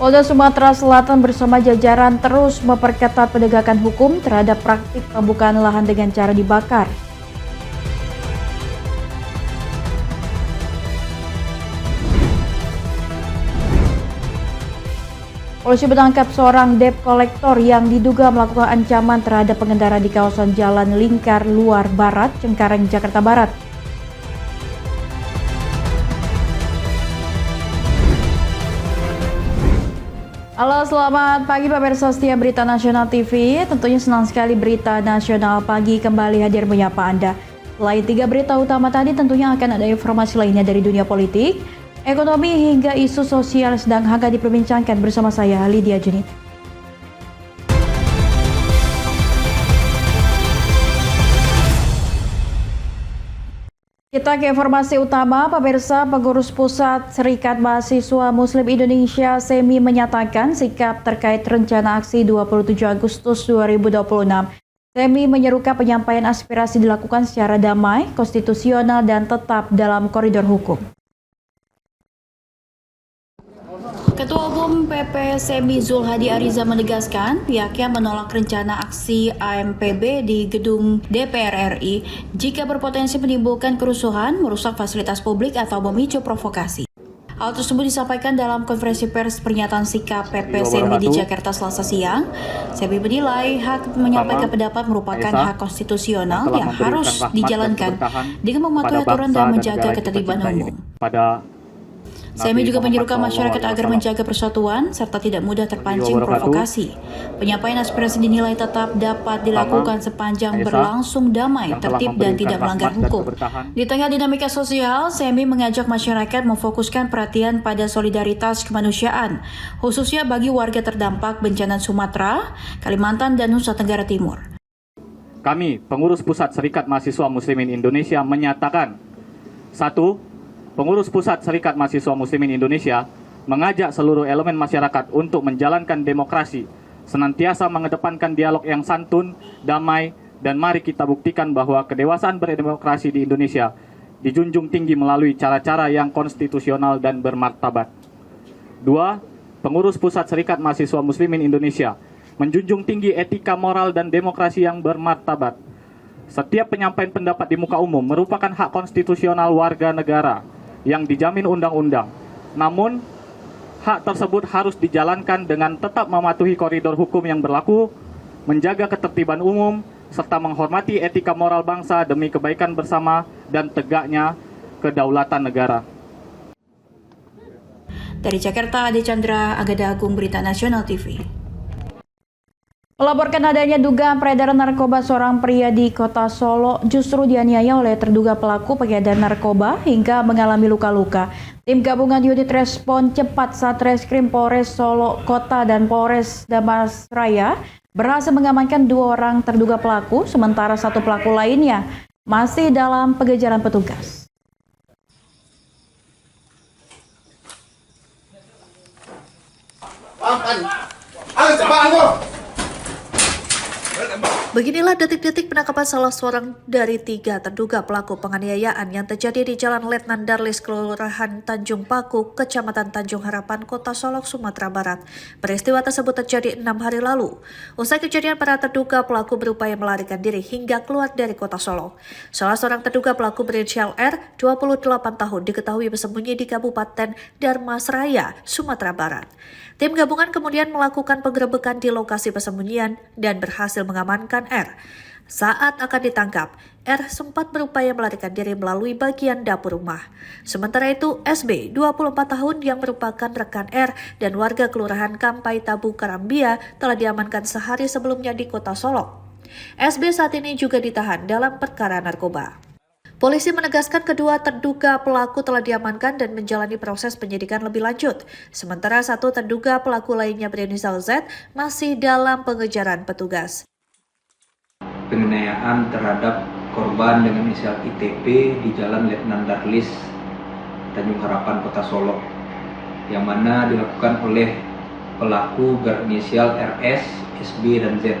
Polda Sumatera Selatan bersama jajaran terus memperketat penegakan hukum terhadap praktik pembukaan lahan dengan cara dibakar. Polisi menangkap seorang debt kolektor yang diduga melakukan ancaman terhadap pengendara di kawasan Jalan Lingkar Luar Barat, Cengkareng, Jakarta Barat. Halo, selamat pagi pemirsa setia Berita Nasional TV. Tentunya senang sekali Berita Nasional Pagi kembali hadir menyapa Anda. Selain 3 berita utama tadi, tentunya akan ada informasi lainnya dari dunia politik, ekonomi hingga isu sosial sedang hangat diperbincangkan bersama saya, Lydia Junit. Kita ke informasi utama, pemirsa. Pengurus Pusat Serikat Mahasiswa Muslim Indonesia SEMI menyatakan sikap terkait rencana aksi 27 Agustus 2026. SEMI menyerukan penyampaian aspirasi dilakukan secara damai, konstitusional, dan tetap dalam koridor hukum. Ketua Umum PP SEMI Zulhadi Ariza menegaskan pihaknya menolak rencana aksi AMPB di gedung DPR RI jika berpotensi menimbulkan kerusuhan, merusak fasilitas publik atau memicu provokasi. Hal tersebut disampaikan dalam konferensi pers pernyataan sikap PP SEMI di Jakarta Selasa siang. SEMI menilai hak menyampaikan pendapat merupakan hak konstitusional yang harus dijalankan dengan mematuhi aturan dan menjaga ketertiban umum. SEMI juga menyerukan masyarakat agar menjaga persatuan serta tidak mudah terpancing provokasi. Penyampaian aspirasi dinilai tetap dapat dilakukan sepanjang berlangsung damai, tertib, dan tidak melanggar hukum. Di tengah dinamika sosial, SEMI mengajak masyarakat memfokuskan perhatian pada solidaritas kemanusiaan, khususnya bagi warga terdampak bencana Sumatera, Kalimantan, dan Nusa Tenggara Timur. Kami, pengurus Pusat Serikat Mahasiswa Muslimin Indonesia menyatakan, 1. Pengurus Pusat Serikat Mahasiswa Muslimin Indonesia mengajak seluruh elemen masyarakat untuk menjalankan demokrasi, senantiasa mengedepankan dialog yang santun, damai, dan mari kita buktikan bahwa kedewasaan berdemokrasi di Indonesia dijunjung tinggi melalui cara-cara yang konstitusional dan bermartabat. 2. Pengurus Pusat Serikat Mahasiswa Muslimin Indonesia menjunjung tinggi etika moral dan demokrasi yang bermartabat. Setiap penyampaian pendapat di muka umum merupakan hak konstitusional warga negara yang dijamin undang-undang. Namun, hak tersebut harus dijalankan dengan tetap mematuhi koridor hukum yang berlaku, menjaga ketertiban umum, serta menghormati etika moral bangsa demi kebaikan bersama dan tegaknya kedaulatan negara. Dari Jakarta, Ade Chandra, Agada Agung, Berita Nasional TV. Melaporkan adanya dugaan peredaran narkoba seorang pria di kota Solo justru dianiaya oleh terduga pelaku pengedar narkoba hingga mengalami luka-luka. Tim gabungan unit respon cepat Satreskrim Polres Solo Kota dan Polres Damasraya berhasil mengamankan 2 orang terduga pelaku, sementara 1 pelaku lainnya masih dalam pengejaran petugas. Beginilah detik-detik penangkapan salah seorang dari 3 terduga pelaku penganiayaan yang terjadi di Jalan Letnan Darlis, Kelurahan Tanjung Paku, Kecamatan Tanjung Harapan, Kota Solok, Sumatera Barat. Peristiwa tersebut terjadi 6 hari lalu. Usai kejadian, para terduga pelaku berupaya melarikan diri hingga keluar dari Kota Solok. Salah seorang terduga pelaku berinisial R, 28 tahun, diketahui bersembunyi di Kabupaten Darmasraya, Sumatera Barat. Tim gabungan kemudian melakukan penggerebekan di lokasi persembunyian dan berhasil mengamankan R. Saat akan ditangkap, R sempat berupaya melarikan diri melalui bagian dapur rumah. Sementara itu, SB, 24 tahun yang merupakan rekan R dan warga Kelurahan Kampai Tabu Karambia telah diamankan sehari sebelumnya di Kota Solok. SB saat ini juga ditahan dalam perkara narkoba. Polisi menegaskan kedua terduga pelaku telah diamankan dan menjalani proses penyidikan lebih lanjut. Sementara 1 terduga pelaku lainnya berinisial Z masih dalam pengejaran petugas. Penganiayaan terhadap korban dengan inisial ITP di Jalan Letnan Darlis, Tanjung Harapan, Kota Solok, yang mana dilakukan oleh pelaku berinisial RS, SB, dan Z.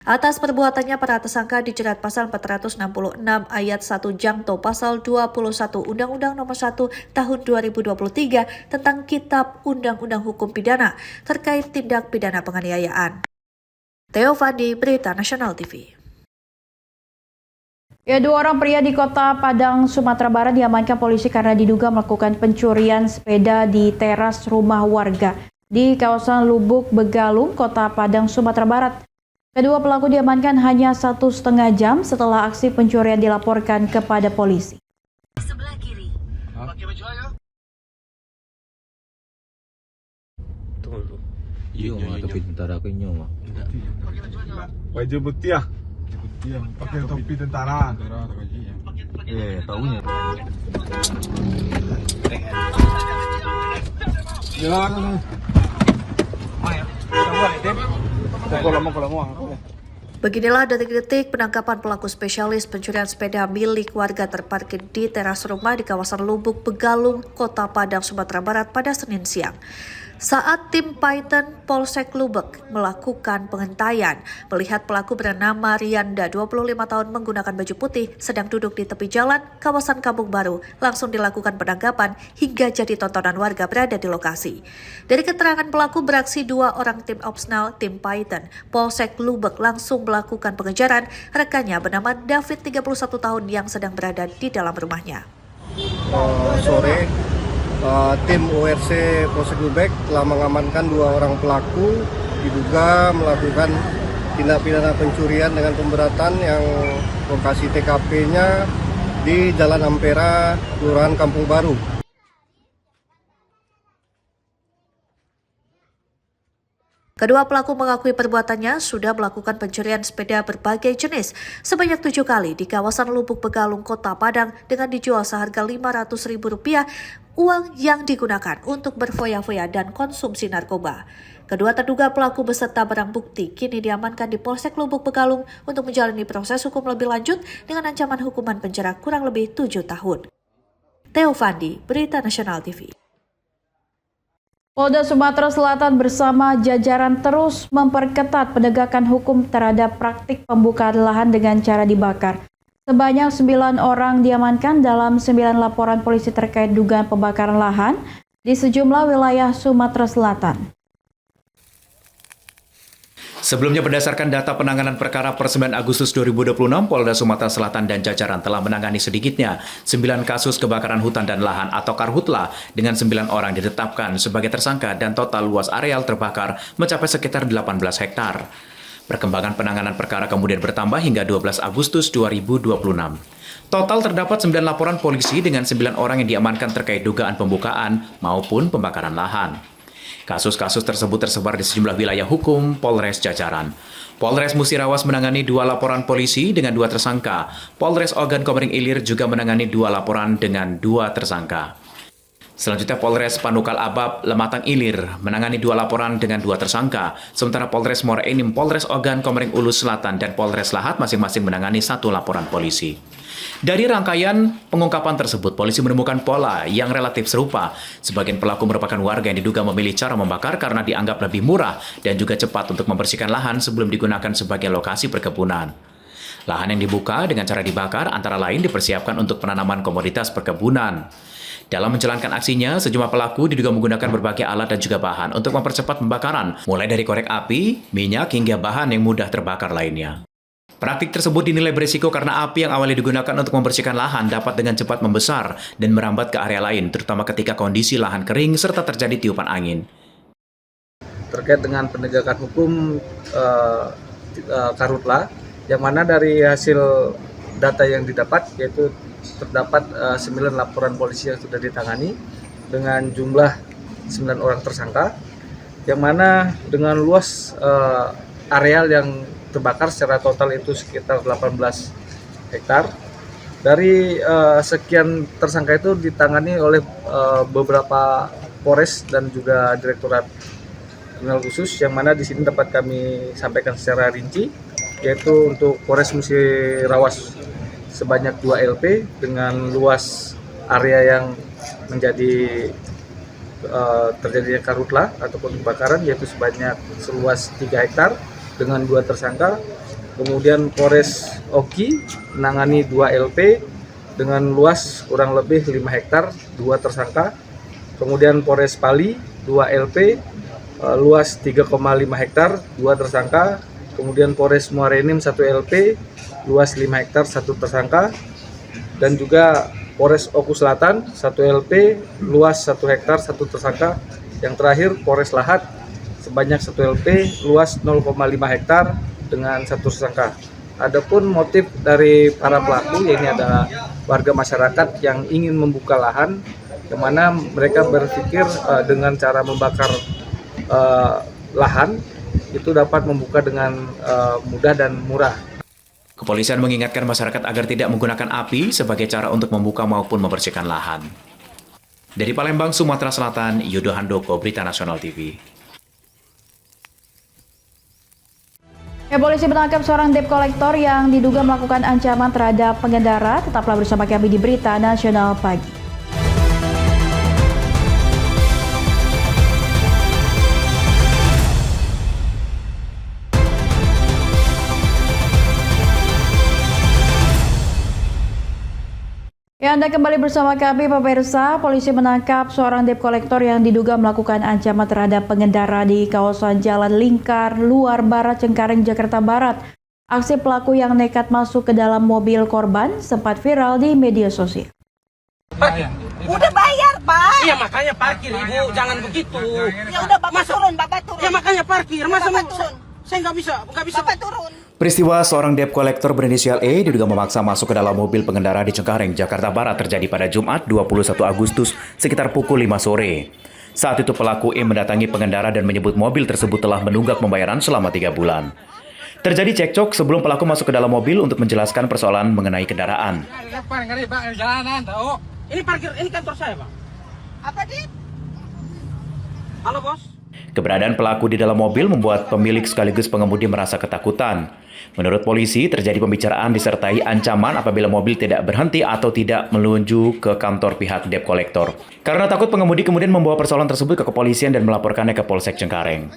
Atas perbuatannya, para tersangka dijerat pasal 466 ayat 1 Jangto pasal 21 Undang-Undang Nomor 1 Tahun 2023 tentang Kitab Undang-Undang Hukum Pidana terkait tindak pidana penganiayaan. Theo Fandi, Berita Nasional TV. Ya, 2 orang pria di Kota Padang, Sumatera Barat diamankan polisi karena diduga melakukan pencurian sepeda di teras rumah warga di kawasan Lubuk Begalung, Kota Padang, Sumatera Barat. Kedua pelaku diamankan hanya 1,5 jam setelah aksi pencurian dilaporkan kepada polisi. Sebelah kiri. Pakai baju aja. Tunggu dulu. Iya, tapi tentara kenyang mah. Baju putih ah. Pakai topi tentara. Tahunya. Jalan. Beginilah detik-detik penangkapan pelaku spesialis pencurian sepeda milik warga terparkir di teras rumah di kawasan Lubuk Begalung, Kota Padang, Sumatera Barat pada Senin siang. Saat tim Python Polsek Lubuk melakukan pengintaian, melihat pelaku bernama Rianda, 25 tahun, menggunakan baju putih, sedang duduk di tepi jalan kawasan Kampung Baru, langsung dilakukan penangkapan hingga jadi tontonan warga berada di lokasi. Dari keterangan pelaku beraksi, 2 orang tim opsional tim Python Polsek Lubuk langsung melakukan pengejaran rekannya bernama David, 31 tahun, yang sedang berada di dalam rumahnya. Sore, tim ORC Polsek Lubuk telah mengamankan 2 orang pelaku diduga melakukan tindak pidana pencurian dengan pemberatan yang lokasi TKP-nya di Jalan Ampera, Kelurahan Kampung Baru. Kedua pelaku mengakui perbuatannya sudah melakukan pencurian sepeda berbagai jenis sebanyak 7 kali di kawasan Lubuk Begalung, Kota Padang, dengan dijual seharga Rp500.000, uang yang digunakan untuk berfoya-foya dan konsumsi narkoba. Kedua terduga pelaku beserta barang bukti kini diamankan di Polsek Lubuk Begalung untuk menjalani proses hukum lebih lanjut dengan ancaman hukuman penjara kurang lebih 7 tahun. Theo Fandi, Berita Nasional TV. Polda Sumatera Selatan bersama jajaran terus memperketat penegakan hukum terhadap praktik pembukaan lahan dengan cara dibakar. Sebanyak 9 orang diamankan dalam 9 laporan polisi terkait dugaan pembakaran lahan di sejumlah wilayah Sumatera Selatan. Sebelumnya, berdasarkan data penanganan perkara per 9 Agustus 2026, Polda Sumatera Selatan dan jajaran telah menangani sedikitnya 9 kasus kebakaran hutan dan lahan atau karhutla dengan 9 orang ditetapkan sebagai tersangka dan total luas areal terbakar mencapai sekitar 18 hektar. Perkembangan penanganan perkara kemudian bertambah hingga 12 Agustus 2026. Total terdapat 9 laporan polisi dengan 9 orang yang diamankan terkait dugaan pembukaan maupun pembakaran lahan. Kasus-kasus tersebut tersebar di sejumlah wilayah hukum Polres jajaran. Polres Musirawas menangani 2 laporan polisi dengan 2 tersangka. Polres Ogan Komering Ilir juga menangani 2 laporan dengan 2 tersangka. Selanjutnya Polres Panukal Abab, Lematang Ilir menangani 2 laporan dengan 2 tersangka. Sementara Polres Muara Enim, Polres Ogan Komering Ulu Selatan, dan Polres Lahat masing-masing menangani 1 laporan polisi. Dari rangkaian pengungkapan tersebut, polisi menemukan pola yang relatif serupa. Sebagian pelaku merupakan warga yang diduga memilih cara membakar karena dianggap lebih murah dan juga cepat untuk membersihkan lahan sebelum digunakan sebagai lokasi perkebunan. Lahan yang dibuka dengan cara dibakar antara lain dipersiapkan untuk penanaman komoditas perkebunan. Dalam menjalankan aksinya, sejumlah pelaku diduga menggunakan berbagai alat dan juga bahan untuk mempercepat pembakaran, mulai dari korek api, minyak, hingga bahan yang mudah terbakar lainnya. Praktik tersebut dinilai berisiko karena api yang awalnya digunakan untuk membersihkan lahan dapat dengan cepat membesar dan merambat ke area lain, terutama ketika kondisi lahan kering serta terjadi tiupan angin. Terkait dengan penegakan hukum karhutla, yang mana dari hasil data yang didapat, yaitu terdapat 9 laporan polisi yang sudah ditangani dengan jumlah 9 orang tersangka, yang mana dengan luas areal yang terbakar secara total itu sekitar 18 hektar. Dari sekian tersangka itu ditangani oleh beberapa Polres dan juga Direktorat Kriminal Khusus, yang mana di sini dapat kami sampaikan secara rinci, yaitu untuk Polres Musirawas sebanyak 2 LP dengan luas area yang menjadi terjadinya karhutla ataupun kebakaran, yaitu sebanyak seluas 3 hektar dengan 2 tersangka. Kemudian Polres Oki menangani 2 LP dengan luas kurang lebih 5 hektar, 2 tersangka. Kemudian Polres Pali 2 LP, luas 3,5 hektar, 2 tersangka. Kemudian Polres Muara Enim 1 LP, luas 5 hektar, 1 tersangka. Dan juga Polres Oku Selatan 1 LP, luas 1 hektar, 1 tersangka. Yang terakhir Polres Lahat sebanyak 1 LP, luas 0,5 hektar dengan 1 tersangka. Adapun motif dari para pelaku, ini adalah warga masyarakat yang ingin membuka lahan, yang mana mereka berpikir dengan cara membakar lahan itu dapat membuka dengan mudah dan murah. Kepolisian mengingatkan masyarakat agar tidak menggunakan api sebagai cara untuk membuka maupun membersihkan lahan. Dari Palembang, Sumatera Selatan, Yudo Handoko, Berita Nasional TV. Polisi menangkap seorang debt collector yang diduga melakukan ancaman terhadap pengendara. Tetaplah bersama kami di Berita Nasional Pagi. Ya, Anda kembali bersama kami, pemirsa. Polisi menangkap seorang debt collector yang diduga melakukan ancaman terhadap pengendara di kawasan Jalan Lingkar, Luar Barat, Cengkareng, Jakarta Barat. Aksi pelaku yang nekat masuk ke dalam mobil korban sempat viral di media sosial. Udah bayar, Pak. Iya, makanya parkir, Ibu. Jangan begitu. Ya udah, Bapak turun, Bapak turun. Ya makanya parkir. Masa Bapak turun. Saya nggak bisa. Bapak turun. Peristiwa seorang debt collector berinisial E diduga memaksa masuk ke dalam mobil pengendara di Cengkareng, Jakarta Barat terjadi pada Jumat 21 Agustus sekitar pukul 5 sore. Saat itu pelaku E mendatangi pengendara dan menyebut mobil tersebut telah menunggak pembayaran selama 3 bulan. Terjadi cekcok sebelum pelaku masuk ke dalam mobil untuk menjelaskan persoalan mengenai kendaraan. Ini parkir, ini kantor saya, Pak. Apa, Dit? Halo, Bos. Keberadaan pelaku di dalam mobil membuat pemilik sekaligus pengemudi merasa ketakutan. Menurut polisi, terjadi pembicaraan disertai ancaman apabila mobil tidak berhenti atau tidak menuju ke kantor pihak debt collector. Karena takut, pengemudi kemudian membawa persoalan tersebut ke kepolisian dan melaporkannya ke Polsek Cengkareng.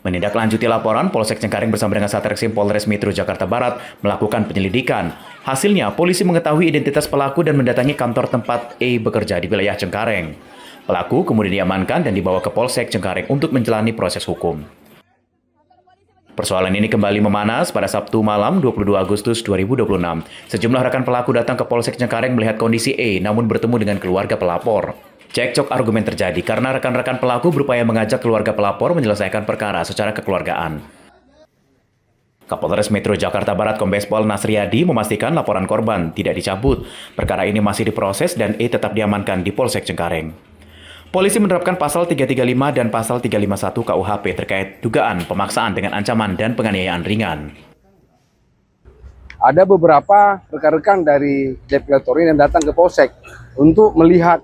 Menindaklanjuti laporan, Polsek Cengkareng bersama dengan Satreskrim Polres Metro Jakarta Barat melakukan penyelidikan. Hasilnya, polisi mengetahui identitas pelaku dan mendatangi kantor tempat E bekerja di wilayah Cengkareng. Pelaku kemudian diamankan dan dibawa ke Polsek Cengkareng untuk menjalani proses hukum. Persoalan ini kembali memanas pada Sabtu malam 22 Agustus 2026. Sejumlah rekan pelaku datang ke Polsek Cengkareng melihat kondisi E namun bertemu dengan keluarga pelapor. Cekcok argumen terjadi karena rekan-rekan pelaku berupaya mengajak keluarga pelapor menyelesaikan perkara secara kekeluargaan. Kapolres Metro Jakarta Barat Kombes Pol Nasriyadi memastikan laporan korban tidak dicabut. Perkara ini masih diproses dan E tetap diamankan di Polsek Cengkareng. Polisi menerapkan pasal 335 dan pasal 351 KUHP terkait dugaan pemaksaan dengan ancaman dan penganiayaan ringan. Ada beberapa rekan-rekan dari debt collector yang datang ke Polsek untuk melihat,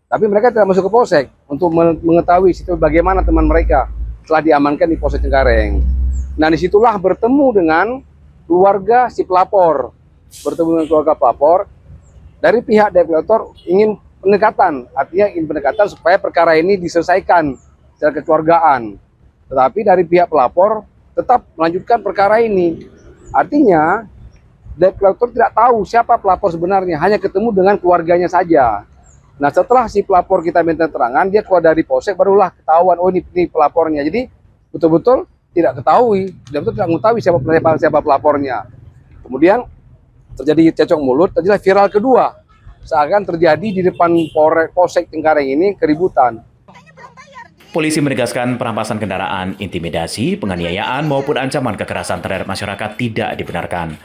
tapi mereka tidak masuk ke Polsek untuk mengetahui situ bagaimana teman mereka setelah diamankan di Polsek Cengkareng. Nah, disitulah bertemu dengan keluarga si pelapor, dari pihak debt collector ingin pendekatan, artinya ingin pendekatan supaya perkara ini diselesaikan secara kekeluargaan. Tetapi dari pihak pelapor tetap melanjutkan perkara ini. Artinya, debt collector tidak tahu siapa pelapor sebenarnya, hanya ketemu dengan keluarganya saja. Nah, setelah si pelapor kita minta keterangan, dia keluar dari Polsek, barulah ketahuan, oh ini pelapornya. Jadi, betul-betul tidak mengetahui siapa pelapornya. Kemudian, terjadi cekcok mulut, terjadi viral kedua. Seakan terjadi di depan Polsek Cengkareng ini keributan. Polisi menegaskan perampasan kendaraan, intimidasi, penganiayaan maupun ancaman kekerasan terhadap masyarakat tidak dibenarkan.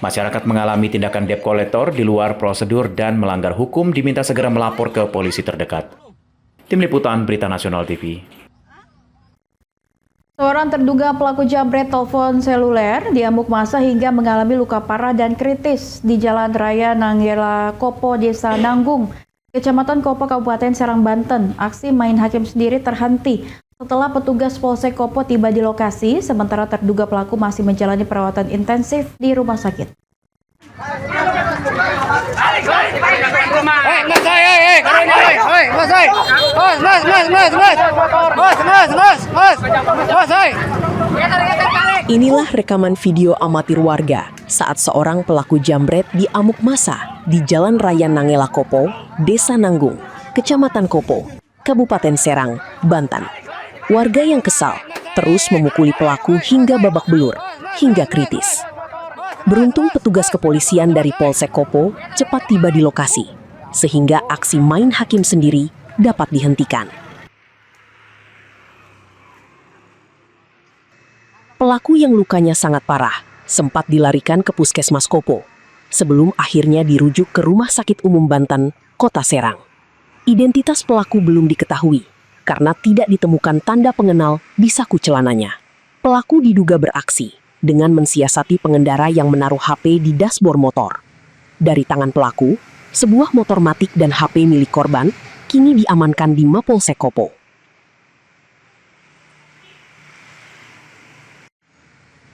Masyarakat mengalami tindakan debt collector di luar prosedur dan melanggar hukum diminta segera melapor ke polisi terdekat. Tim Liputan Berita Nasional TV. Seorang terduga pelaku jambret telepon seluler diamuk massa hingga mengalami luka parah dan kritis di Jalan Raya Nanggela Kopo, Desa Nanggung, Kecamatan Kopo, Kabupaten Serang, Banten. Aksi main hakim sendiri terhenti setelah petugas Polsek Kopo tiba di lokasi, sementara terduga pelaku masih menjalani perawatan intensif di rumah sakit. Inilah rekaman video amatir warga saat seorang pelaku jambret diamuk massa di Jalan Raya Nangela Kopo, Desa Nanggung, Kecamatan Kopo, Kabupaten Serang, Banten. Warga yang kesal terus memukuli pelaku hingga babak belur, hingga kritis. Beruntung petugas kepolisian dari Polsek Kopo cepat tiba di lokasi, sehingga aksi main hakim sendiri dapat dihentikan. Pelaku yang lukanya sangat parah sempat dilarikan ke Puskesmas Kopo, sebelum akhirnya dirujuk ke Rumah Sakit Umum Banten, Kota Serang. Identitas pelaku belum diketahui, karena tidak ditemukan tanda pengenal di saku celananya. Pelaku diduga beraksi dengan mensiasati pengendara yang menaruh HP di dashboard motor. Dari tangan pelaku, sebuah motor matic dan HP milik korban kini diamankan di Mapolsek Kopo.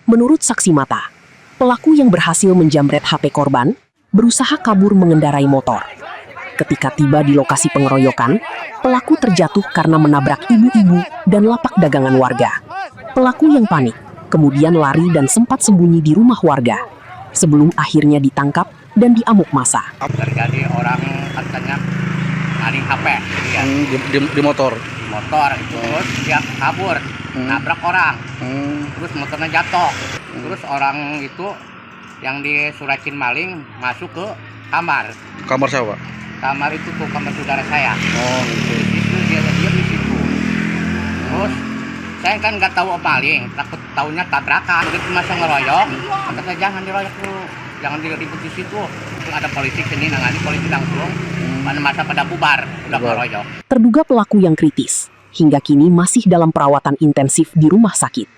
Menurut saksi mata, pelaku yang berhasil menjamret HP korban berusaha kabur mengendarai motor. Ketika tiba di lokasi pengeroyokan, pelaku terjatuh karena menabrak ibu-ibu dan lapak dagangan warga. Pelaku yang panik kemudian lari dan sempat sembunyi di rumah warga, sebelum akhirnya ditangkap dan diamuk massa. Terjadi orang katanya maling HP ya. Di motor. Motor terus dia kabur, nabrak orang, terus motornya jatuh, terus orang itu yang disuratin maling masuk ke kamar. Kamar siapa? Kamar itu ke kamar saudara saya. Oh, gitu. Di situ dia di situ. Terus saya kan nggak tahu maling, takut taunya tabrakan. Begitu masa ngeroyok, kata saya jangan diroyok dulu, jangan diribut di situ. Ada polisi sini nangani, polisi langsung. Pada masa pada bubar, udah ngeroyok. Terduga pelaku yang kritis hingga kini masih dalam perawatan intensif di rumah sakit.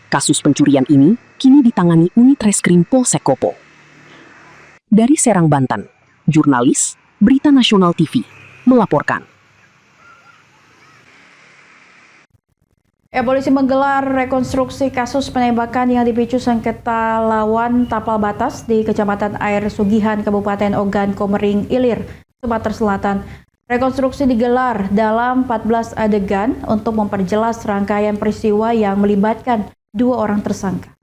Kasus pencurian ini kini ditangani unit reskrim Polsek Kopo. Dari Serang, Banten, jurnalis Berita Nasional TV melaporkan. Polisi menggelar rekonstruksi kasus penembakan yang dipicu sengketa lawan tapal batas di Kecamatan Air Sugihan, Kabupaten Ogan Komering Ilir, Sumatera Selatan. Rekonstruksi digelar dalam 14 adegan untuk memperjelas rangkaian peristiwa yang melibatkan 2 orang tersangka.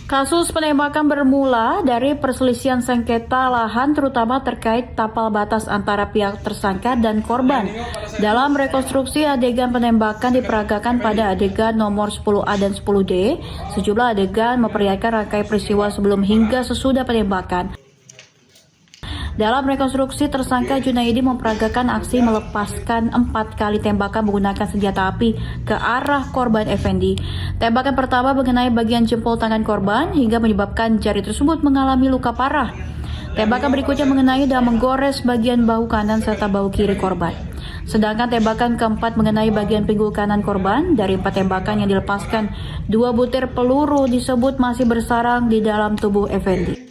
Kasus penembakan bermula dari perselisihan sengketa lahan terutama terkait tapal batas antara pihak tersangka dan korban. Dalam rekonstruksi adegan penembakan diperagakan pada adegan nomor 10A dan 10D. Sejumlah adegan memperlihatkan rangkaian peristiwa sebelum hingga sesudah penembakan. Dalam rekonstruksi, tersangka Junaidi memperagakan aksi melepaskan 4 kali tembakan menggunakan senjata api ke arah korban Effendi. Tembakan pertama mengenai bagian jempol tangan korban hingga menyebabkan jari tersebut mengalami luka parah. Tembakan berikutnya mengenai dan menggores bagian bahu kanan serta bahu kiri korban. Sedangkan tembakan keempat mengenai bagian pinggul kanan korban. Dari 4 tembakan yang dilepaskan, 2 butir peluru disebut masih bersarang di dalam tubuh Effendi.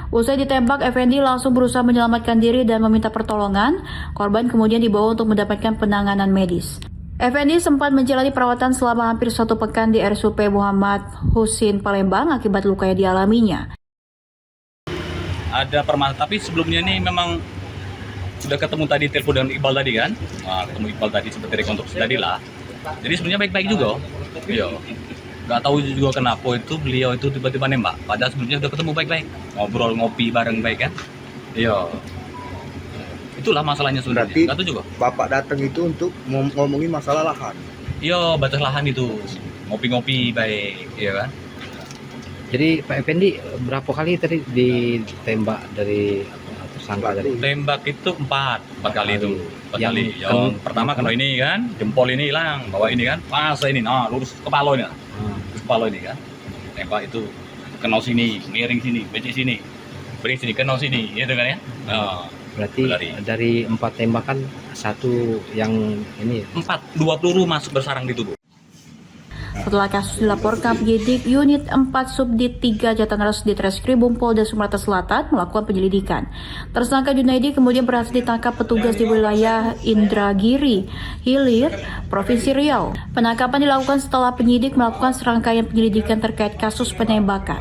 Usai ditembak, Effendi langsung berusaha menyelamatkan diri dan meminta pertolongan. Korban kemudian dibawa untuk mendapatkan penanganan medis. Effendi sempat menjalani perawatan selama hampir 1 pekan di RSUP Muhammad Husin Palembang akibat luka yang dialaminya. Ada permasalahan, tapi sebelumnya ini memang sudah ketemu tadi telepon dengan Iqbal tadi kan? Nah, ketemu Iqbal tadi seperti rekonstruksi tadi lah. Jadi sebenarnya baik-baik juga. Iya. Gak tahu juga kenapa itu beliau itu tiba-tiba nembak. Padahal sebelumnya sudah ketemu baik-baik, ngobrol ngopi bareng baik kan. Iya. Itulah masalahnya sebenarnya. Berarti gak tahu juga. Bapak datang itu untuk ngomongin masalah lahan. Iya, batas lahan itu. Ngopi-ngopi baik, iya kan. Jadi Pak Effendi berapa kali tadi ditembak dari tersangka tadi? Tembak itu 4 kali itu. 4 Yang kali. Yang pertama kena ini kan, jempol ini hilang, bawa ini kan, pas ini, nah lurus kepala ini. Kepala ini kan, tembak itu kena sini, miring sini, becek sini, bering sini, kena sini, gitu kan ya. Nah, berarti dari 4 tembakan 1 yang ini. 2 peluru masuk bersarang di tubuh. Setelah kasus dilaporkan, penyidik unit 4 Subdit 3 Jataneras Ditreskrimum Polda Sumatera Selatan melakukan penyelidikan. Tersangka Junaidi kemudian berhasil ditangkap petugas di wilayah Indragiri Hilir, Provinsi Riau. Penangkapan dilakukan setelah penyidik melakukan serangkaian penyelidikan terkait kasus penembakan.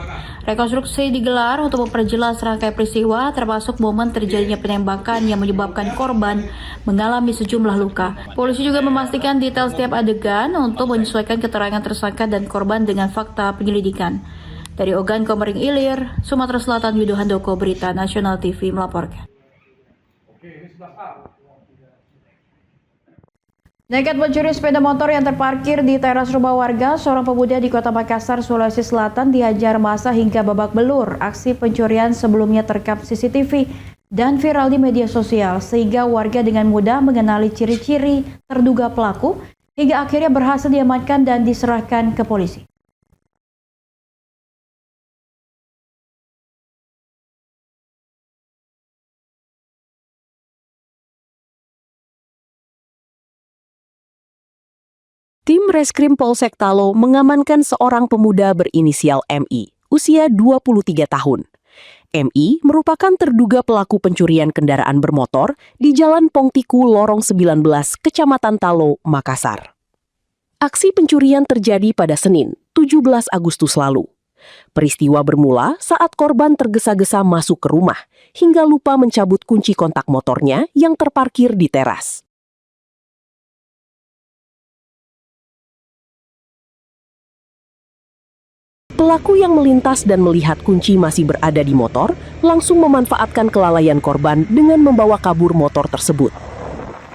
Rekonstruksi digelar untuk memperjelas rangkaian peristiwa termasuk momen terjadinya penembakan yang menyebabkan korban mengalami sejumlah luka. Polisi juga memastikan detail setiap adegan untuk menyesuaikan keterangan tersangka dan korban dengan fakta penyelidikan. Dari Ogan Komering Ilir, Sumatera Selatan, Widodo Handoko, Berita Nasional TV melaporkan. Nekat mencuri sepeda motor yang terparkir di teras rumah warga, seorang pemuda di Kota Makassar, Sulawesi Selatan dihajar massa hingga babak belur. Aksi pencurian sebelumnya terekam CCTV dan viral di media sosial, sehingga warga dengan mudah mengenali ciri-ciri terduga pelaku, hingga akhirnya berhasil diamankan dan diserahkan ke polisi. Tim Reskrim Polsek Talo mengamankan seorang pemuda berinisial MI, usia 23 tahun. MI merupakan terduga pelaku pencurian kendaraan bermotor di Jalan Pongtiku, Lorong 19, Kecamatan Talo, Makassar. Aksi pencurian terjadi pada Senin, 17 Agustus lalu. Peristiwa bermula saat korban tergesa-gesa masuk ke rumah hingga lupa mencabut kunci kontak motornya yang terparkir di teras. Pelaku yang melintas dan melihat kunci masih berada di motor langsung memanfaatkan kelalaian korban dengan membawa kabur motor tersebut.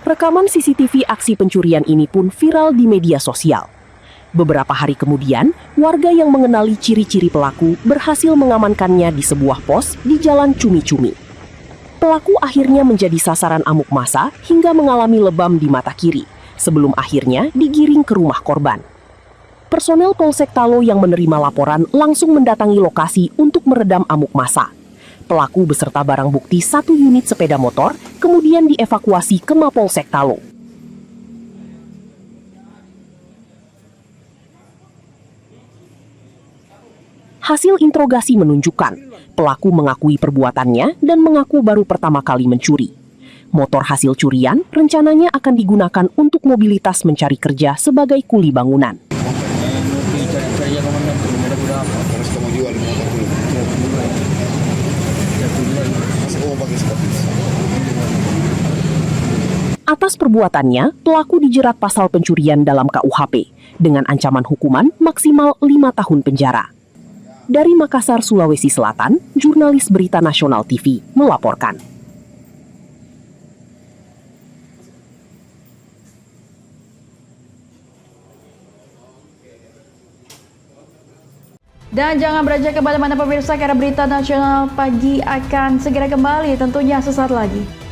Rekaman CCTV aksi pencurian ini pun viral di media sosial. Beberapa hari kemudian, warga yang mengenali ciri-ciri pelaku berhasil mengamankannya di sebuah pos di Jalan Cumi-Cumi. Pelaku akhirnya menjadi sasaran amuk massa hingga mengalami lebam di mata kiri, sebelum akhirnya digiring ke rumah korban. Personel Polsek Talo yang menerima laporan langsung mendatangi lokasi untuk meredam amuk massa. Pelaku beserta barang bukti 1 unit sepeda motor kemudian dievakuasi ke Mapolsek Talo. Hasil interogasi menunjukkan pelaku mengakui perbuatannya dan mengaku baru pertama kali mencuri. Motor hasil curian rencananya akan digunakan untuk mobilitas mencari kerja sebagai kuli bangunan. Atas perbuatannya, pelaku dijerat pasal pencurian dalam KUHP dengan ancaman hukuman maksimal 5 tahun penjara. Dari Makassar, Sulawesi Selatan, jurnalis Berita Nasional TV melaporkan. Dan jangan beranjak kemana-mana pemirsa, karena Berita Nasional Pagi akan segera kembali tentunya sesaat lagi.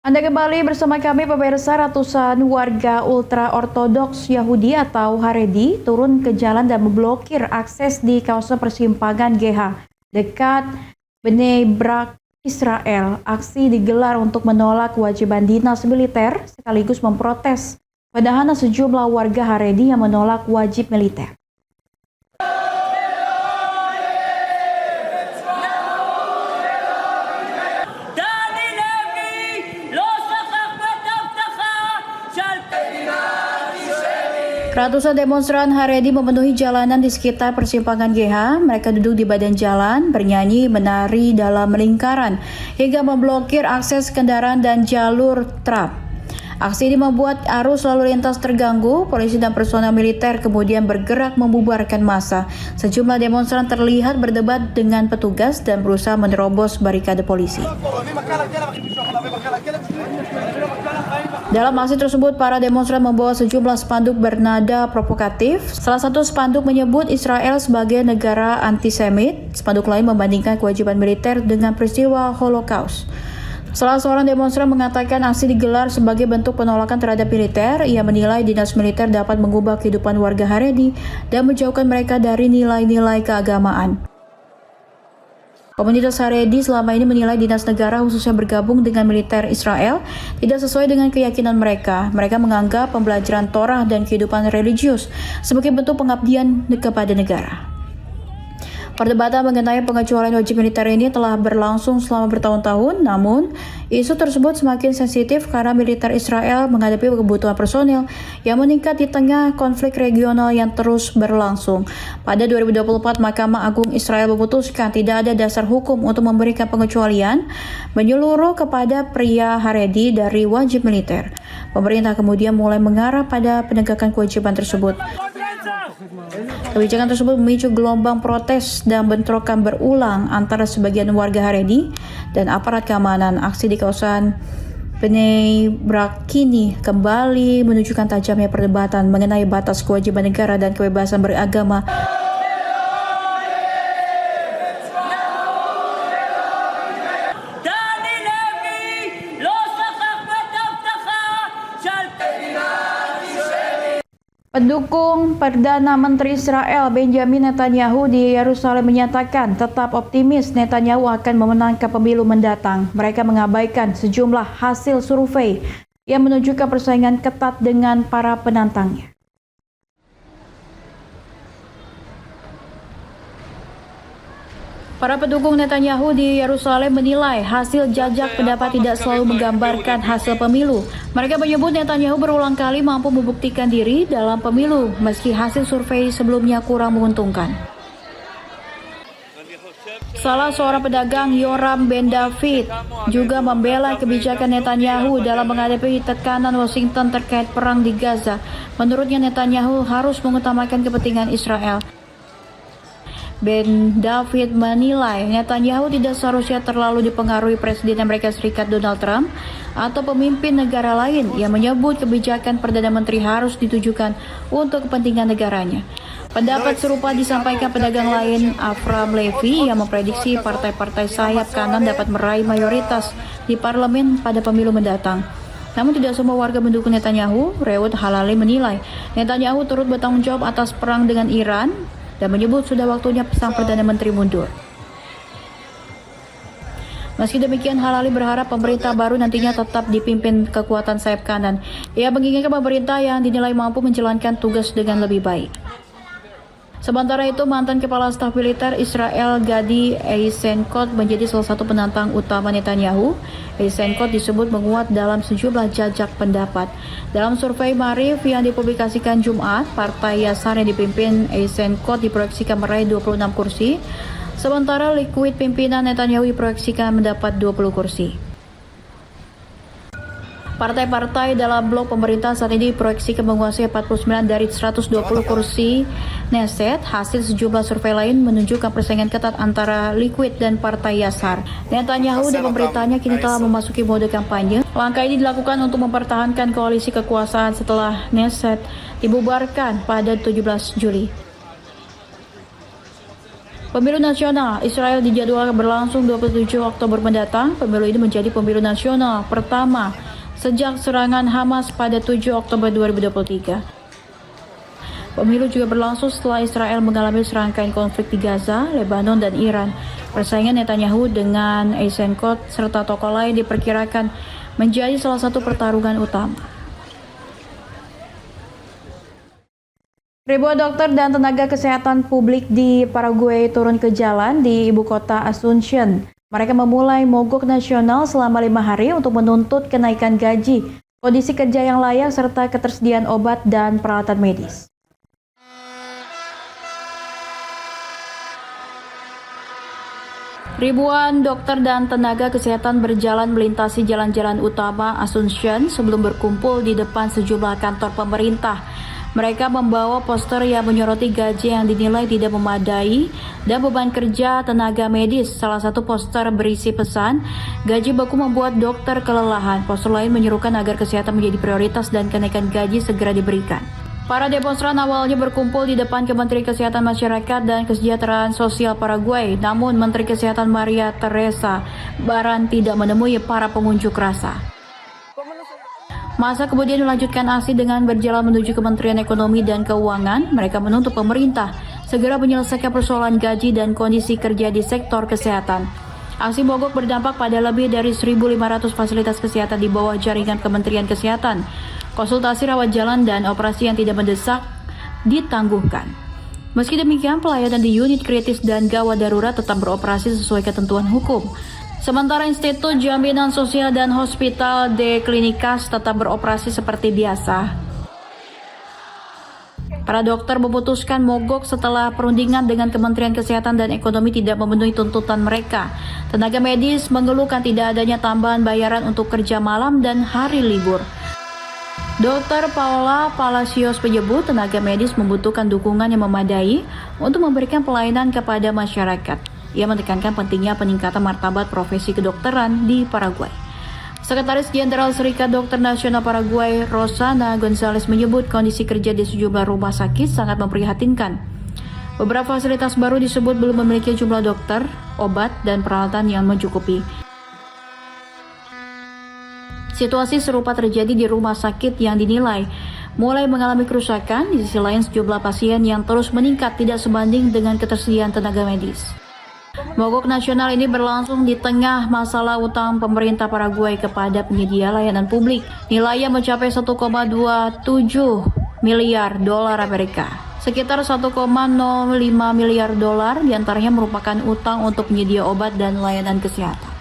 Anda kembali bersama kami pemirsa. Ratusan warga ultra-ortodoks Yahudi atau Haredi turun ke jalan dan memblokir akses di kawasan persimpangan GH dekat Bnei Brak, Israel. Aksi digelar untuk menolak kewajiban dinas militer sekaligus memprotes penahanan sejumlah warga Haredi yang menolak wajib militer. Ratusan demonstran Haredi memenuhi jalanan di sekitar persimpangan GH. Mereka duduk di badan jalan, bernyanyi, menari dalam lingkaran, hingga memblokir akses kendaraan dan jalur trap. Aksi ini membuat arus lalu lintas terganggu. Polisi dan personel militer kemudian bergerak membubarkan massa. Sejumlah demonstran terlihat berdebat dengan petugas dan berusaha menerobos barikade polisi. Dalam aksi tersebut, para demonstran membawa sejumlah spanduk bernada provokatif. Salah satu spanduk menyebut Israel sebagai negara antisemit. Spanduk lain membandingkan kewajiban militer dengan peristiwa Holocaust. Salah seorang demonstran mengatakan aksi digelar sebagai bentuk penolakan terhadap militer. Ia menilai dinas militer dapat mengubah kehidupan warga Haredi dan menjauhkan mereka dari nilai-nilai keagamaan. Komunitas Haredi selama ini menilai dinas negara khususnya bergabung dengan militer Israel tidak sesuai dengan keyakinan mereka. Mereka menganggap pembelajaran Torah dan kehidupan religius sebagai bentuk pengabdian kepada negara. Perdebatan mengenai pengecualian wajib militer ini telah berlangsung selama bertahun-tahun, namun isu tersebut semakin sensitif karena militer Israel menghadapi kebutuhan personil yang meningkat di tengah konflik regional yang terus berlangsung. Pada 2024, Mahkamah Agung Israel memutuskan tidak ada dasar hukum untuk memberikan pengecualian menyeluruh kepada pria Haredi dari wajib militer. Pemerintah kemudian mulai mengarah pada penegakan kewajiban tersebut. Kebijakan tersebut memicu gelombang protes dan bentrokan berulang antara sebagian warga Haredi dan aparat keamanan. Aksi di kawasan Bnei Brak kini kembali menunjukkan tajamnya perdebatan mengenai batas kewajiban negara dan kebebasan beragama. Pendukung Perdana Menteri Israel Benjamin Netanyahu di Yerusalem menyatakan tetap optimis Netanyahu akan memenangkan pemilu mendatang. Mereka mengabaikan sejumlah hasil survei yang menunjukkan persaingan ketat dengan para penantangnya. Para pendukung Netanyahu di Yerusalem menilai hasil jajak pendapat tidak selalu menggambarkan hasil pemilu. Mereka menyebut Netanyahu berulang kali mampu membuktikan diri dalam pemilu, meski hasil survei sebelumnya kurang menguntungkan. Salah seorang pedagang, Yoram Ben David, juga membela kebijakan Netanyahu dalam menghadapi tekanan Washington terkait perang di Gaza. Menurutnya Netanyahu harus mengutamakan kepentingan Israel. Ben David menilai Netanyahu tidak seharusnya terlalu dipengaruhi Presiden Amerika Serikat Donald Trump atau pemimpin negara lain yang menyebut kebijakan Perdana Menteri harus ditujukan untuk kepentingan negaranya. Pendapat serupa disampaikan pedagang lain, Avram Levy, yang memprediksi partai-partai sayap kanan dapat meraih mayoritas di parlemen pada pemilu mendatang. Namun tidak semua warga mendukung Netanyahu. Reut Halali menilai Netanyahu turut bertanggung jawab atas perang dengan Iran dan menyebut sudah waktunya sang Perdana Menteri mundur. Meski demikian, Halali berharap pemerintah baru nantinya tetap dipimpin kekuatan sayap kanan. Ia menginginkan pemerintah yang dinilai mampu menjalankan tugas dengan lebih baik. Sementara itu, mantan Kepala Staf Militer Israel Gadi Eisenkot menjadi salah satu penantang utama Netanyahu. Eisenkot disebut menguat dalam sejumlah jajak pendapat. Dalam survei Maarif yang dipublikasikan Jumat, Partai Yasar yang dipimpin Eisenkot diproyeksikan meraih 26 kursi, sementara Likud pimpinan Netanyahu diproyeksikan mendapat 20 kursi. Partai-partai dalam blok pemerintah saat ini diproyeksikan menguasai 49 dari 120 kursi Knesset. Hasil sejumlah survei lain menunjukkan persaingan ketat antara Likud dan Partai Yasar. Netanyahu dan pemerintahnya kini telah memasuki mode kampanye. Langkah ini dilakukan untuk mempertahankan koalisi kekuasaan setelah Knesset dibubarkan pada 17 Juli. Pemilu nasional Israel dijadwalkan berlangsung 27 Oktober mendatang. Pemilu ini menjadi pemilu nasional pertama sejak serangan Hamas pada 7 Oktober 2023. Pemilu juga berlangsung setelah Israel mengalami serangkaian konflik di Gaza, Lebanon, dan Iran. Persaingan Netanyahu dengan Eisenkot serta tokoh lain diperkirakan menjadi salah satu pertarungan utama. Ribuan dokter dan tenaga kesehatan publik di Paraguay turun ke jalan di ibu kota Asunción. Mereka memulai mogok nasional selama 5 hari untuk menuntut kenaikan gaji, kondisi kerja yang layak, serta ketersediaan obat dan peralatan medis. Ribuan dokter dan tenaga kesehatan berjalan melintasi jalan-jalan utama Asunción sebelum berkumpul di depan sejumlah kantor pemerintah. Mereka membawa poster yang menyoroti gaji yang dinilai tidak memadai dan beban kerja tenaga medis. Salah satu poster berisi pesan, gaji baku membuat dokter kelelahan. Poster lain menyerukan agar kesehatan menjadi prioritas dan kenaikan gaji segera diberikan. Para demonstran awalnya berkumpul di depan Kementerian Kesehatan Masyarakat dan Kesejahteraan Sosial Paraguay. Namun Menteri Kesehatan Maria Teresa Baran tidak menemui para pengunjuk rasa. Masa kemudian melanjutkan aksi dengan berjalan menuju Kementerian Ekonomi dan Keuangan. Mereka menuntut pemerintah segera menyelesaikan persoalan gaji dan kondisi kerja di sektor kesehatan. Aksi mogok berdampak pada lebih dari 1.500 fasilitas kesehatan di bawah jaringan Kementerian Kesehatan. Konsultasi rawat jalan dan operasi yang tidak mendesak ditangguhkan. Meski demikian, pelayanan di unit kritis dan gawat darurat tetap beroperasi sesuai ketentuan hukum. Sementara Institut Jaminan Sosial dan Hospital de Klinikas tetap beroperasi seperti biasa. Para dokter memutuskan mogok setelah perundingan dengan Kementerian Kesehatan dan Ekonomi tidak memenuhi tuntutan mereka. Tenaga medis mengeluhkan tidak adanya tambahan bayaran untuk kerja malam dan hari libur. Dr. Paula Palacios menyebut tenaga medis membutuhkan dukungan yang memadai untuk memberikan pelayanan kepada masyarakat. Ia menekankan pentingnya peningkatan martabat profesi kedokteran di Paraguay. Sekretaris Jenderal Serikat Dokter Nasional Paraguay, Rosana Gonzalez menyebut kondisi kerja di sejumlah rumah sakit sangat memprihatinkan. Beberapa fasilitas baru disebut belum memiliki jumlah dokter, obat, dan peralatan yang mencukupi. Situasi serupa terjadi di rumah sakit yang dinilai mulai mengalami kerusakan, di sisi lain sejumlah pasien yang terus meningkat tidak sebanding dengan ketersediaan tenaga medis. Mogok nasional ini berlangsung di tengah masalah utang pemerintah Paraguay kepada penyedia layanan publik. Nilainya mencapai 1,27 miliar dolar Amerika. Sekitar 1,05 miliar dolar diantaranya merupakan utang untuk penyedia obat dan layanan kesehatan.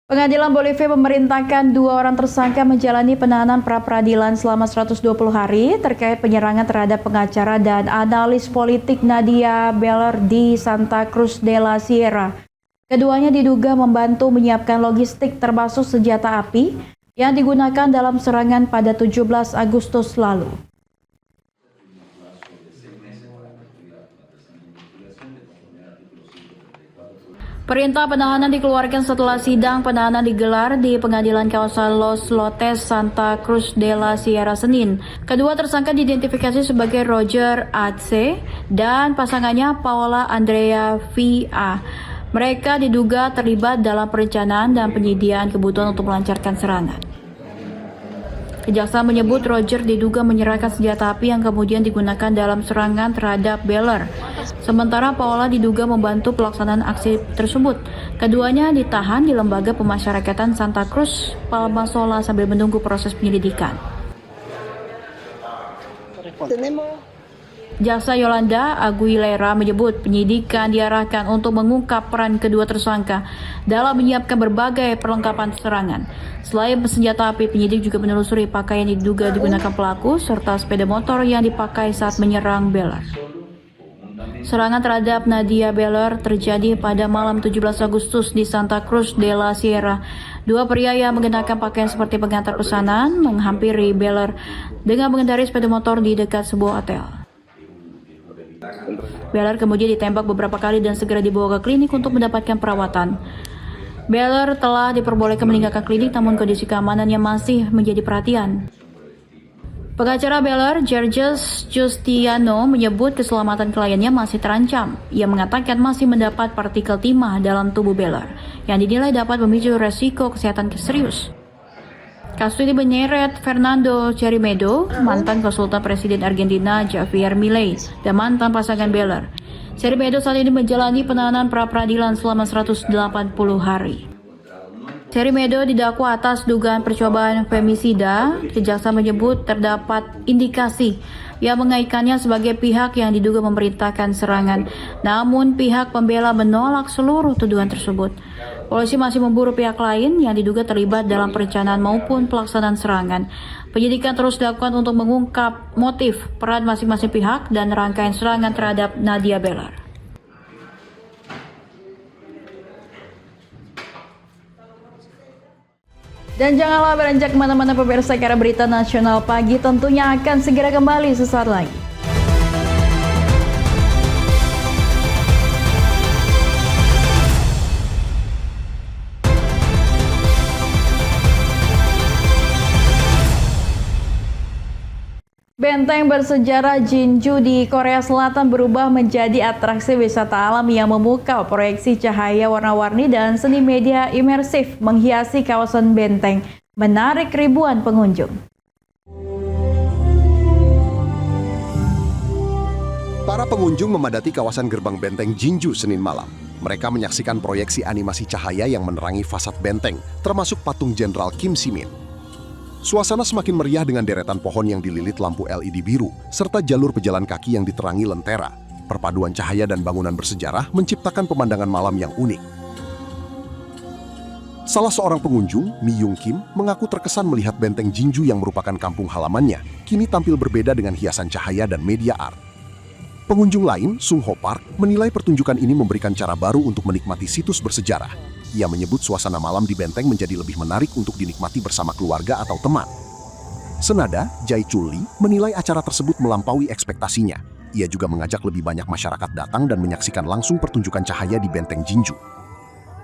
Pengadilan Bolivia memerintahkan 2 orang tersangka menjalani penahanan pra-peradilan selama 120 hari terkait penyerangan terhadap pengacara dan analis politik Nadia Beller di Santa Cruz de la Sierra. Keduanya diduga membantu menyiapkan logistik termasuk senjata api yang digunakan dalam serangan pada 17 Agustus lalu. Perintah penahanan dikeluarkan setelah sidang penahanan digelar di pengadilan kawasan Los Lotes, Santa Cruz de la Sierra, Senin. Kedua tersangka diidentifikasi sebagai Roger Ace dan pasangannya Paola Andrea V.A. Mereka diduga terlibat dalam perencanaan dan penyediaan kebutuhan untuk melancarkan serangan. Kejaksaan menyebut Roger diduga menyerahkan senjata api yang kemudian digunakan dalam serangan terhadap Beller. Sementara Paola diduga membantu pelaksanaan aksi tersebut. Keduanya ditahan di Lembaga Pemasyarakatan Santa Cruz, Palmasola sambil menunggu proses penyelidikan. Jaksa Yolanda Aguilera menyebut penyidikan diarahkan untuk mengungkap peran kedua tersangka dalam menyiapkan berbagai perlengkapan serangan. Selain senjata api, penyidik juga menelusuri pakaian yang diduga digunakan pelaku serta sepeda motor yang dipakai saat menyerang Beller. Serangan terhadap Nadia Beller terjadi pada malam 17 Agustus di Santa Cruz de la Sierra. Dua pria yang mengenakan pakaian seperti pengantar pesanan menghampiri Beller dengan mengendarai sepeda motor di dekat sebuah hotel. Beller kemudian ditembak beberapa kali dan segera dibawa ke klinik untuk mendapatkan perawatan. Beller telah diperbolehkan meninggalkan klinik, namun kondisi keamanannya masih menjadi perhatian. Pengacara Beller, Georges Justiano, menyebut keselamatan kliennya masih terancam. Ia mengatakan masih mendapat partikel timah dalam tubuh Beller yang dinilai dapat memicu resiko kesehatan serius. Kasus ini menyeret Fernando Cerrimedo, mantan konsultan Presiden Argentina Javier Milei, dan mantan pasangan Beller. Cerrimedo saat ini menjalani penahanan pra-peradilan selama 180 hari. Cerrimedo didakwa atas dugaan percobaan femisida. Kejaksaan menyebut terdapat indikasi yang mengaitkannya sebagai pihak yang diduga memerintahkan serangan. Namun pihak pembela menolak seluruh tuduhan tersebut. Polisi masih memburu pihak lain yang diduga terlibat dalam perencanaan maupun pelaksanaan serangan. Penyidikan terus dilakukan untuk mengungkap motif, peran masing-masing pihak, dan rangkaian serangan terhadap Nadia Beller. Dan janganlah beranjak kemana-mana pemirsa, karena berita nasional pagi tentunya akan segera kembali sesaat lagi. Benteng bersejarah Jinju di Korea Selatan berubah menjadi atraksi wisata alam yang memukau. Proyeksi cahaya warna-warni dan seni media imersif menghiasi kawasan benteng, menarik ribuan pengunjung. Para pengunjung memadati kawasan gerbang benteng Jinju Senin malam. Mereka menyaksikan proyeksi animasi cahaya yang menerangi fasad benteng, termasuk patung Jenderal Kim Si-min. Suasana semakin meriah dengan deretan pohon yang dililit lampu LED biru, serta jalur pejalan kaki yang diterangi lentera. Perpaduan cahaya dan bangunan bersejarah menciptakan pemandangan malam yang unik. Salah seorang pengunjung, Mi Yung Kim, mengaku terkesan melihat benteng Jinju yang merupakan kampung halamannya, kini tampil berbeda dengan hiasan cahaya dan media art. Pengunjung lain, Sung Ho Park, menilai pertunjukan ini memberikan cara baru untuk menikmati situs bersejarah. Ia menyebut suasana malam di benteng menjadi lebih menarik untuk dinikmati bersama keluarga atau teman. Senada, Jai Chul Lee menilai acara tersebut melampaui ekspektasinya. Ia juga mengajak lebih banyak masyarakat datang dan menyaksikan langsung pertunjukan cahaya di benteng Jinju.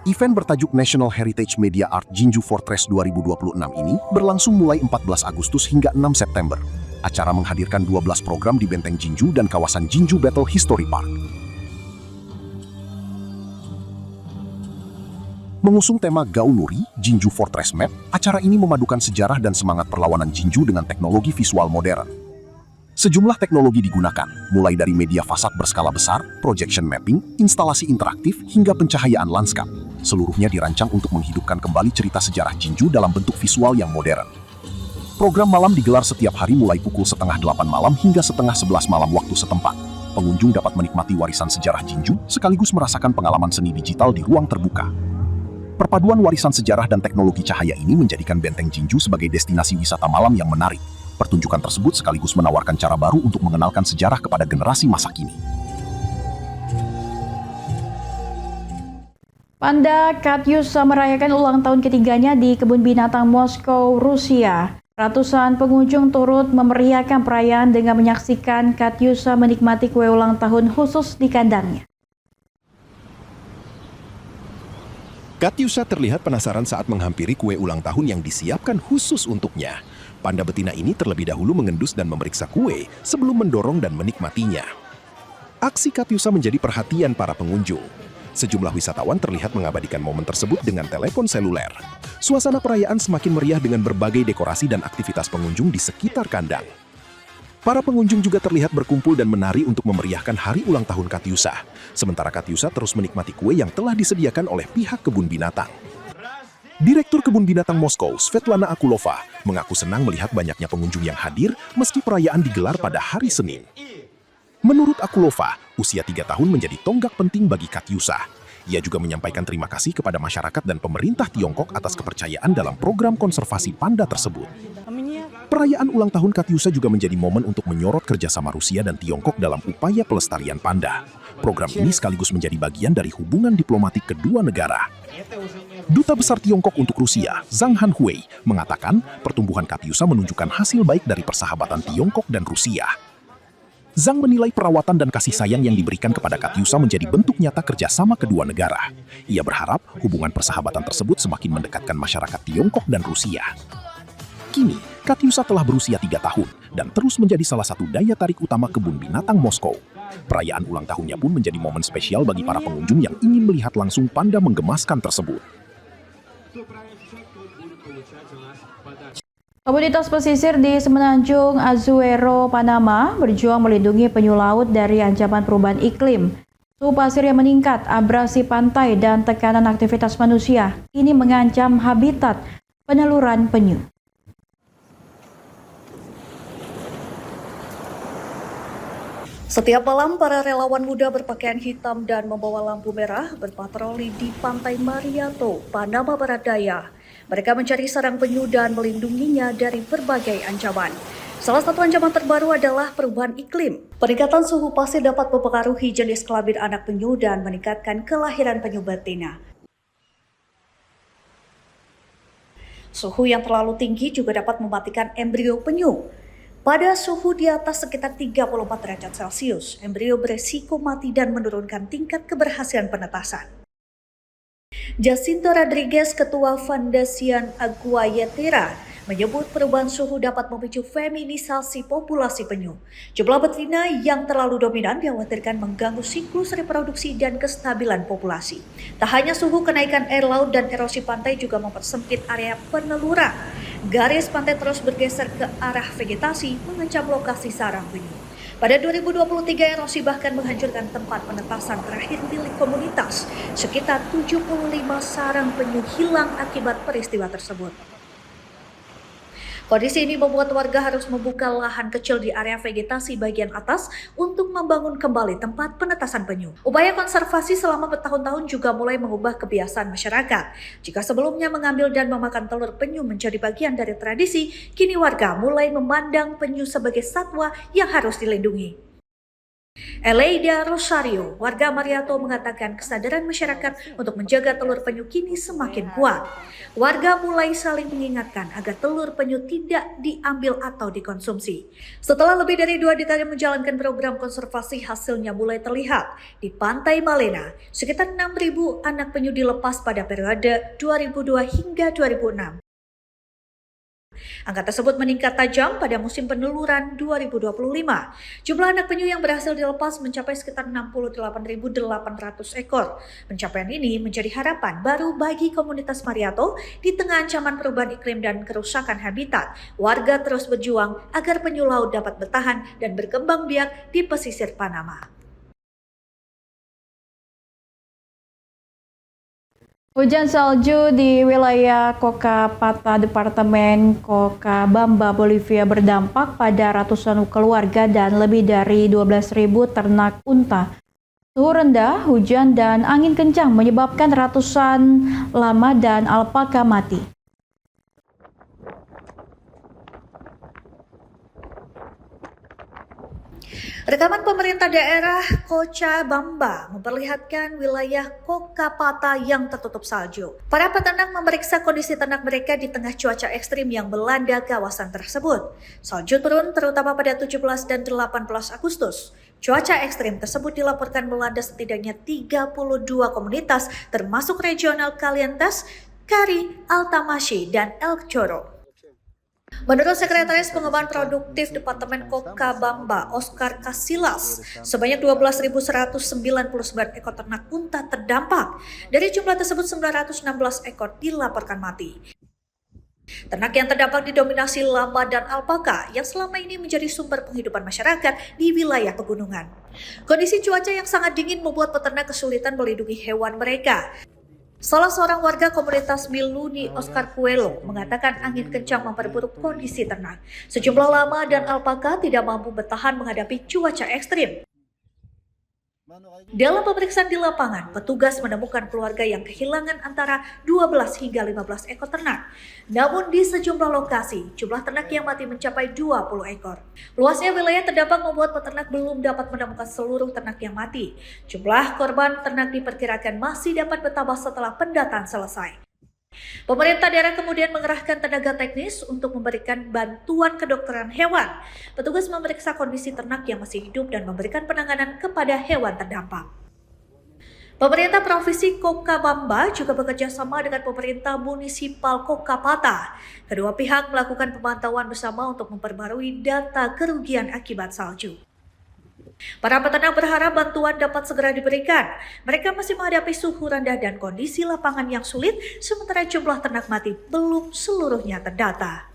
Event bertajuk National Heritage Media Art Jinju Fortress 2026 ini berlangsung mulai 14 Agustus hingga 6 September. Acara menghadirkan 12 program di benteng Jinju dan kawasan Jinju Battle History Park. Mengusung tema Gaunuri, Jinju Fortress Map, acara ini memadukan sejarah dan semangat perlawanan Jinju dengan teknologi visual modern. Sejumlah teknologi digunakan, mulai dari media fasad berskala besar, projection mapping, instalasi interaktif, hingga pencahayaan lanskap. Seluruhnya dirancang untuk menghidupkan kembali cerita sejarah Jinju dalam bentuk visual yang modern. Program malam digelar setiap hari mulai pukul 7:30 malam hingga 10:30 malam waktu setempat. Pengunjung dapat menikmati warisan sejarah Jinju sekaligus merasakan pengalaman seni digital di ruang terbuka. Perpaduan warisan sejarah dan teknologi cahaya ini menjadikan benteng Jinju sebagai destinasi wisata malam yang menarik. Pertunjukan tersebut sekaligus menawarkan cara baru untuk mengenalkan sejarah kepada generasi masa kini. Panda Katyusha merayakan ulang tahun ketiganya di Kebun Binatang Moskow, Rusia. Ratusan pengunjung turut memeriahkan perayaan dengan menyaksikan Katyusha menikmati kue ulang tahun khusus di kandangnya. Katyusha terlihat penasaran saat menghampiri kue ulang tahun yang disiapkan khusus untuknya. Panda betina ini terlebih dahulu mengendus dan memeriksa kue sebelum mendorong dan menikmatinya. Aksi Katyusha menjadi perhatian para pengunjung. Sejumlah wisatawan terlihat mengabadikan momen tersebut dengan telepon seluler. Suasana perayaan semakin meriah dengan berbagai dekorasi dan aktivitas pengunjung di sekitar kandang. Para pengunjung juga terlihat berkumpul dan menari untuk memeriahkan hari ulang tahun Katyusha. Sementara Katyusha terus menikmati kue yang telah disediakan oleh pihak kebun binatang. Direktur Kebun Binatang Moskow, Svetlana Akulova, mengaku senang melihat banyaknya pengunjung yang hadir meski perayaan digelar pada hari Senin. Menurut Akulova, usia 3 tahun menjadi tonggak penting bagi Katyusha. Ia juga menyampaikan terima kasih kepada masyarakat dan pemerintah Tiongkok atas kepercayaan dalam program konservasi panda tersebut. Perayaan ulang tahun Katyusha juga menjadi momen untuk menyorot kerjasama Rusia dan Tiongkok dalam upaya pelestarian panda. Program ini sekaligus menjadi bagian dari hubungan diplomatik kedua negara. Duta Besar Tiongkok untuk Rusia, Zhang Hanhui, mengatakan pertumbuhan Katyusha menunjukkan hasil baik dari persahabatan Tiongkok dan Rusia. Zhang menilai perawatan dan kasih sayang yang diberikan kepada Katyusha menjadi bentuk nyata kerjasama kedua negara. Ia berharap hubungan persahabatan tersebut semakin mendekatkan masyarakat Tiongkok dan Rusia. Kini, Katyusha telah berusia 3 tahun dan terus menjadi salah satu daya tarik utama Kebun Binatang Moskow. Perayaan ulang tahunnya pun menjadi momen spesial bagi para pengunjung yang ingin melihat langsung panda menggemaskan tersebut. Komunitas pesisir di Semenanjung Azuero, Panama berjuang melindungi penyu laut dari ancaman perubahan iklim. Suhu pasir yang meningkat, abrasi pantai, dan tekanan aktivitas manusia ini mengancam habitat peneluran penyu. Setiap malam, para relawan muda berpakaian hitam dan membawa lampu merah berpatroli di Pantai Mariato, Panama Barat Daya. Mereka mencari sarang penyu dan melindunginya dari berbagai ancaman. Salah satu ancaman terbaru adalah perubahan iklim. Peningkatan suhu pasir dapat mempengaruhi jenis kelamin anak penyu dan meningkatkan kelahiran penyu betina. Suhu yang terlalu tinggi juga dapat mematikan embrio penyu. Pada suhu di atas sekitar 34 derajat Celcius, embrio beresiko mati dan menurunkan tingkat keberhasilan penetasan. Jacinto Rodriguez, Ketua Fundasian Aguayetera, menyebut perubahan suhu dapat memicu feminisasi populasi penyu. Jumlah betina yang terlalu dominan dikhawatirkan mengganggu siklus reproduksi dan kestabilan populasi. Tak hanya suhu, kenaikan air laut dan erosi pantai juga mempersempit area peneluran. Garis pantai terus bergeser ke arah vegetasi, mengancam lokasi sarang penyu. Pada 2023, erosi bahkan menghancurkan tempat penetasan terakhir milik komunitas. Sekitar 75 sarang penyu hilang akibat peristiwa tersebut. Kondisi ini membuat warga harus membuka lahan kecil di area vegetasi bagian atas untuk membangun kembali tempat penetasan penyu. Upaya konservasi selama bertahun-tahun juga mulai mengubah kebiasaan masyarakat. Jika sebelumnya mengambil dan memakan telur penyu menjadi bagian dari tradisi, kini warga mulai memandang penyu sebagai satwa yang harus dilindungi. Eleida Rosario, warga Mariato, mengatakan kesadaran masyarakat untuk menjaga telur penyu kini semakin kuat. Warga mulai saling mengingatkan agar telur penyu tidak diambil atau dikonsumsi. Setelah lebih dari 2 dekade menjalankan program konservasi, hasilnya mulai terlihat. Di Pantai Malena, sekitar 6.000 anak penyu dilepas pada periode 2002 hingga 2006. Angka tersebut meningkat tajam pada musim peneluran 2025. Jumlah anak penyu yang berhasil dilepas mencapai sekitar 68.800 ekor. Pencapaian ini menjadi harapan baru bagi komunitas Mariato di tengah ancaman perubahan iklim dan kerusakan habitat. Warga terus berjuang agar penyu laut dapat bertahan dan berkembang biak di pesisir Panama. Hujan salju di wilayah Cochabamba, Departemen Cochabamba, Bolivia berdampak pada ratusan keluarga dan lebih dari 12.000 ternak unta. Suhu rendah, hujan, dan angin kencang menyebabkan ratusan lama dan alpaka mati. Rekaman pemerintah daerah Cochabamba memperlihatkan wilayah Cochabamba yang tertutup salju. Para peternak memeriksa kondisi ternak mereka di tengah cuaca ekstrim yang melanda kawasan tersebut. Salju turun terutama pada 17 dan 18 Agustus. Cuaca ekstrim tersebut dilaporkan melanda setidaknya 32 komunitas termasuk regional Calientes, Cari, Altamasi, dan El Chorro. Menurut Sekretaris Pengembangan Produktif Departemen Cochabamba, Oscar Casillas, sebanyak 12.199 ekor ternak unta terdampak. Dari jumlah tersebut, 916 ekor dilaporkan mati. Ternak yang terdampak didominasi lama dan alpaka yang selama ini menjadi sumber penghidupan masyarakat di wilayah pegunungan. Kondisi cuaca yang sangat dingin membuat peternak kesulitan melindungi hewan mereka. Salah seorang warga komunitas Miluni, Oscar Coelho, mengatakan angin kencang memperburuk kondisi ternak. Sejumlah lama dan alpaka tidak mampu bertahan menghadapi cuaca ekstrim. Dalam pemeriksaan di lapangan, petugas menemukan keluarga yang kehilangan antara 12 hingga 15 ekor ternak. Namun di sejumlah lokasi, jumlah ternak yang mati mencapai 20 ekor. Luasnya wilayah terdampak membuat peternak belum dapat menemukan seluruh ternak yang mati. Jumlah korban ternak diperkirakan masih dapat bertambah setelah pendataan selesai. Pemerintah daerah kemudian mengerahkan tenaga teknis untuk memberikan bantuan kedokteran hewan. Petugas memeriksa kondisi ternak yang masih hidup dan memberikan penanganan kepada hewan terdampak. Pemerintah Provinsi Cochabamba juga bekerja sama dengan pemerintah munisipal Cochabamba. Kedua pihak melakukan pemantauan bersama untuk memperbarui data kerugian akibat salju. Para peternak berharap bantuan dapat segera diberikan. Mereka masih menghadapi suhu rendah dan kondisi lapangan yang sulit, sementara jumlah ternak mati belum seluruhnya terdata.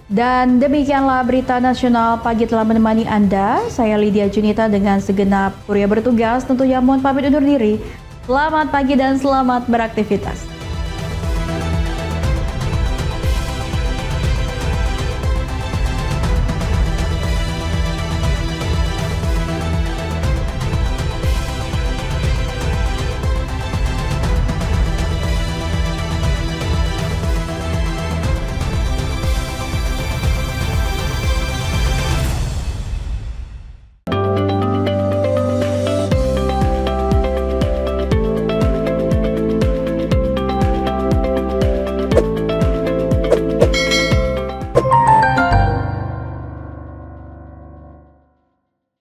Dan demikianlah berita nasional pagi telah menemani Anda. Saya Lydia Junita dengan segenap kuria bertugas. Tentunya mohon pamit undur diri. Selamat pagi dan selamat beraktivitas.